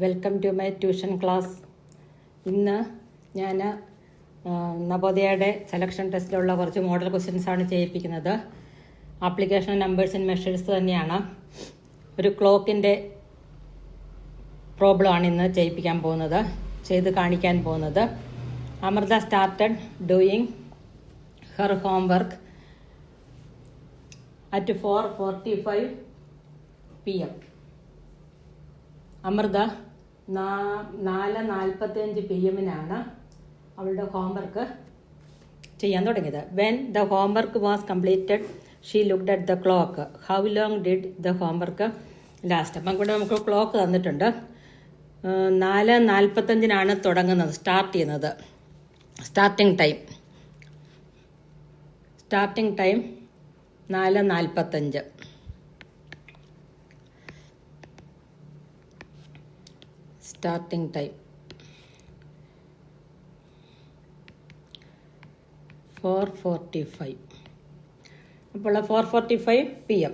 Welcome to my tuition class. ഇന്ന് ഞാൻ നവോദയയുടെ സെലക്ഷൻ ടെസ്റ്റിലുള്ള കുറച്ച് മോഡൽ ക്വസ്റ്റ്യൻസാണ് ചെയ്യിപ്പിക്കുന്നത്. ആപ്ലിക്കേഷൻ നമ്പേഴ്സ് ആൻഡ് മെഷേഴ്സ് തന്നെയാണ്. ഒരു ക്ലോക്കിൻ്റെ പ്രോബ്ലമാണ് ഇന്ന് ചെയ്ത് കാണിക്കാൻ പോകുന്നത്. Amrita started doing her homework at 4:45 PM. Amrita 4:45 PM അവളുടെ ഹോംവർക്ക് ചെയ്യാൻ തുടങ്ങിയത്. When the homework was completed she looked at the clock. How long did the homework last? അപ്പം കൂടെ നമുക്ക് ക്ലോക്ക് തന്നിട്ടുണ്ട്. 4:45 തുടങ്ങുന്നത്, സ്റ്റാർട്ട് ചെയ്യുന്നത്. Starting time 4:45. Starting time 4:45. അപ്പോൾ 4:45 PM.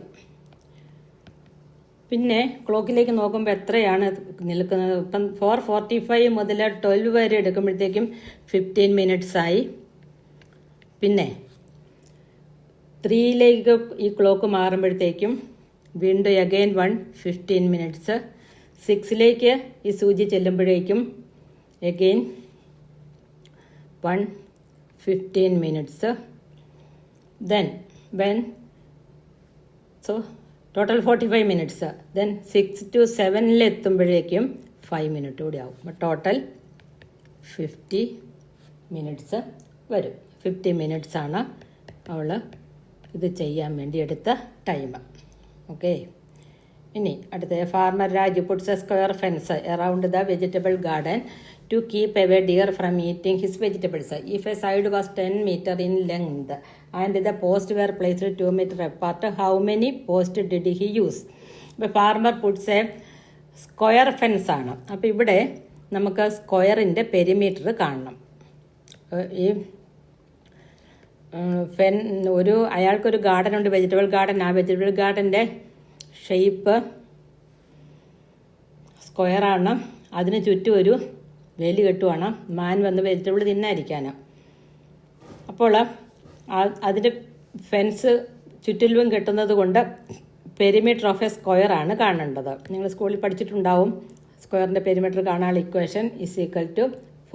പിന്നെ ക്ലോക്കിലേക്ക് നോക്കുമ്പോൾ എത്രയാണ് നിൽക്കുന്നത്? ഇപ്പം 4:45 മുതൽ 12 വരെ എടുക്കുമ്പോഴത്തേക്കും 15 മിനിറ്റ്സ് ആയി. പിന്നെ 3ലേക്ക് ഈ ക്ലോക്ക് മാറുമ്പോഴത്തേക്കും വീണ്ടും അഗെയിൻ 15 മിനിറ്റ്സ്. 6ലേക്ക് ഈ സൂചി ചെല്ലുമ്പോഴേക്കും again 15 minutes. Then total 45 minutes. Then 6 to 7 എത്തുമ്പോഴേക്കും 5 മിനിറ്റ് കൂടി ആവും. ടോട്ടൽ 50 മിനിറ്റ്സ് വരും. 50 മിനിറ്റ്സാണ് അവൾ ഇത് ചെയ്യാൻ വേണ്ടി എടുത്ത ടൈം. ഓക്കെ, ഇനി അടുത്ത farmer Raju puts A square fence around the vegetable garden to keep away deer from eating his vegetables. If a side was 10 meter in length and the posts were placed 2 meter apart, how many posts did he use? ഇപ്പോൾ farmer puts A square fence ആണ്. അപ്പോൾ ഇവിടെ നമുക്ക് സ്ക്വയറിൻ്റെ perimeter കാണണം. ഈ അയാൾക്കൊരു garden ഉണ്ട്, വെജിറ്റബിൾ ഗാർഡൻ. ആ വെജിറ്റബിൾ ഗാർഡൻ്റെ ഷേപ്പ് സ്ക്വയറാണ്. അതിന് ചുറ്റും ഒരു വേലി കെട്ടുവാണ്. മാൻ വന്ന് വെജിറ്റബിൾ തിന്നായിരിക്കാൻ. അപ്പോൾ അതിൻ്റെ ഫെൻസ് ചുറ്റിലും കെട്ടുന്നത് കൊണ്ട് പെരിമീറ്റർ ഓഫ് എ സ്ക്വയർ ആണ് കാണേണ്ടത്. നിങ്ങൾ സ്കൂളിൽ പഠിച്ചിട്ടുണ്ടാവും. സ്ക്വയറിൻ്റെ പെരിമീറ്റർ കാണാനുള്ള equation is equal to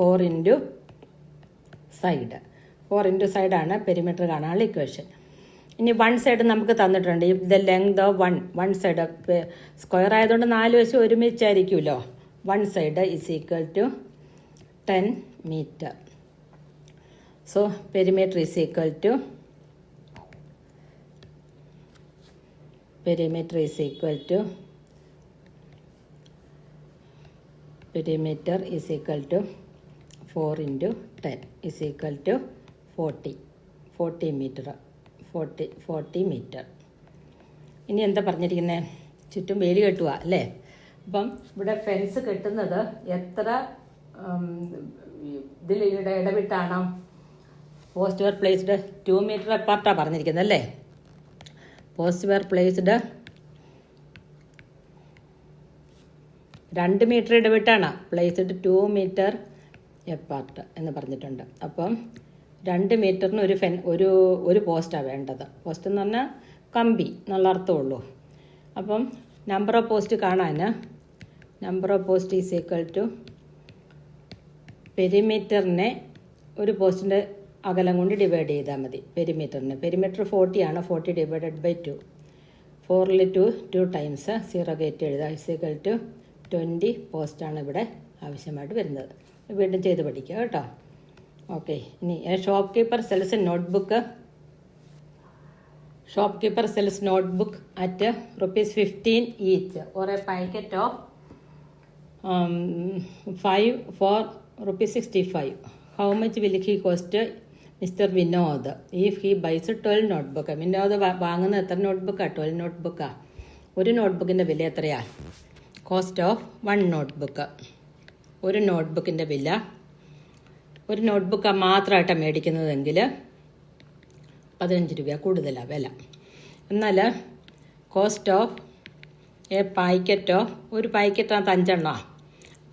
4 into side. 4 into സൈഡാണ് പെരിമീറ്റർ കാണാനുള്ള ഇക്വേഷൻ. ഇനി 1 സൈഡ് നമുക്ക് തന്നിട്ടുണ്ട്. The length of 1 side square ആയതുകൊണ്ട് 4 വശം ഒരുമിച്ചായിരിക്കുമല്ലോ. 1 side is equal to 10 meter. So perimeter is equal to 4 into 10 is equal to 40 meter. ഇനി എന്താ പറഞ്ഞിരിക്കുന്നത്? ചുറ്റും വേലി കെട്ടുക അല്ലേ? അപ്പം ഇവിടെ ഫെൻസ് കെട്ടുന്നത് എത്ര ഇതിലൂടെ ഇടവിട്ടാണ്? പോസ്റ്റ് വെയർ പ്ലേസ്ഡ് 2 meter അപ്പാർട്ടാണ് പറഞ്ഞിരിക്കുന്നത് അല്ലേ? പോസ്റ്റ് വെയർ പ്ലേസ്ഡ് 2 meter ഇടവിട്ടാണ് പ്ലേസ്ഡ് 2 meter അപ്പാർട്ട് എന്ന് പറഞ്ഞിട്ടുണ്ട്. അപ്പം 2 മീറ്ററിന് ഒരു പോസ്റ്റാണ് വേണ്ടത്. പോസ്റ്റ് എന്ന് പറഞ്ഞാൽ കമ്പി എന്നുള്ള അർത്ഥമുള്ളൂ. അപ്പം നമ്പർ ഓഫ് പോസ്റ്റ് കാണാൻ number of post is equal to പെരിമീറ്ററിനെ ഒരു പോസ്റ്റിൻ്റെ അകലം കൊണ്ട് ഡിവൈഡ് ചെയ്താൽ മതി. പെരിമീറ്റർ 40 ആണ്. 40 ഡിവൈഡഡ് ബൈ 2. 4ൽ 2 ടൈംസ് 0 കയറ്റി എഴുതാം. ഈസ് ഈക്വൽ ടു 20 പോസ്റ്റാണ് ഇവിടെ ആവശ്യമായിട്ട് വരുന്നത്. വീണ്ടും ചെയ്ത് പഠിക്കുക കേട്ടോ. ഓക്കെ, ഇനി shop keeper cells notebook at ₹15 each or a packet of 5 for ₹65. How much will he cost Mr. Vinod if he buys 12 notebook? Vinod വാങ്ങുന്ന എത്ര നോട്ട്ബുക്കാണ്? 12 നോട്ട്ബുക്കാണ്. ഒരു നോട്ട്ബുക്കിൻ്റെ വില എത്രയാണ്? Cost of 1 notebook. ഒരു നോട്ട്ബുക്കിൻ്റെ വില, ഒരു നോട്ട്ബുക്ക് മാത്രമായിട്ടാണ് മേടിക്കുന്നതെങ്കിൽ 15 രൂപ കൂടുതലാണ് വില. എന്നാൽ cost of A packet of, ഒരു പാക്കറ്റിനകത്ത് 5 എണ്ണമാണ്.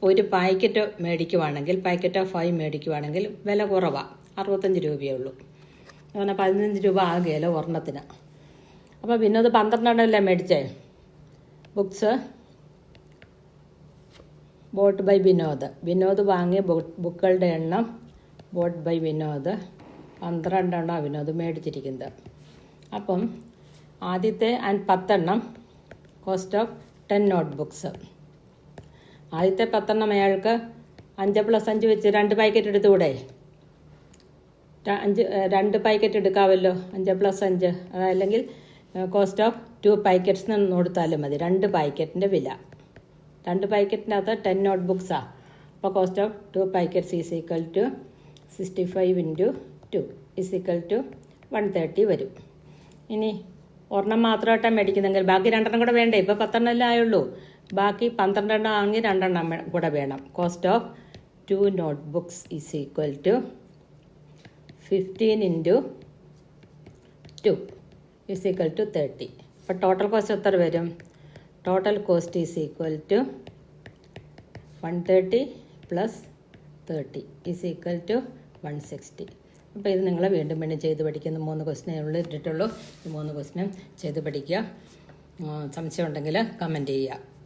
ഒരു പാക്കറ്റ് മേടിക്കുവാണെങ്കിൽ പാക്കറ്റ് ഓഫ് 5 മേടിക്കുവാണെങ്കിൽ വില കുറവാണ്, 65 രൂപയേ ഉള്ളൂ. അങ്ങനെ 15 രൂപ ആകുകയില്ല ഒരെണ്ണത്തിന്. അപ്പോൾ വിനോദ് 12 മേടിച്ചേ. ബുക്സ് ബോട്ട് ബൈ വിനോദ് വാങ്ങിയ ബുക്കുകളുടെ എണ്ണം ബോട്ട് ബൈ വിനോദ് 12 വിനോദ് മേടിച്ചിരിക്കുന്നത്. അപ്പം ആദ്യത്തെ 10 കോസ്റ്റ് ഓഫ് 10 നോട്ട് ബുക്സ്. ആദ്യത്തെ 10 അയാൾക്ക് 5+5 വെച്ച് 2 പാക്കറ്റ് എടുത്തുകൂടെ? 2 പാക്കറ്റ് എടുക്കാമല്ലോ, 5+5. അതല്ലെങ്കിൽ കോസ്റ്റ് ഓഫ് 2 പാക്കറ്റ്സ് എന്ന് കൊടുത്താലും മതി. 2 പാക്കറ്റിൻ്റെ വില. 2 പാക്കറ്റിനകത്ത് 10 നോട്ട് ബുക്സാണ്. അപ്പോൾ cost of 2 packets is equal to 65 × 2 is equal to 130 വരും. ഇനി ഒരെണ്ണം മാത്രമായിട്ടാണ് മേടിക്കുന്നെങ്കിൽ ബാക്കി 2 കൂടെ വേണ്ടേ? ഇപ്പോൾ 10 ആയുള്ളൂ. ബാക്കി 12 ആണെങ്കിൽ 2 കൂടെ വേണം. Cost of 2 note books is equal to 15 × 2 is equal to 30. അപ്പോൾ ടോട്ടൽ കോസ്റ്റ് എത്ര വരും? Total cost is equal to 130 + 30 is equal to 160. അപ്പോൾ ഇത് നിങ്ങൾ വീണ്ടും ചെയ്ത് പഠിക്കുന്ന 3 ക്വസ്റ്റിനേ ഇട്ടിട്ടുള്ളൂ. ഈ 3 ക്വസ്റ്റിനും ചെയ്ത് പഠിക്കുക. സംശയം ഉണ്ടെങ്കിൽ കമൻറ്റ് ചെയ്യുക.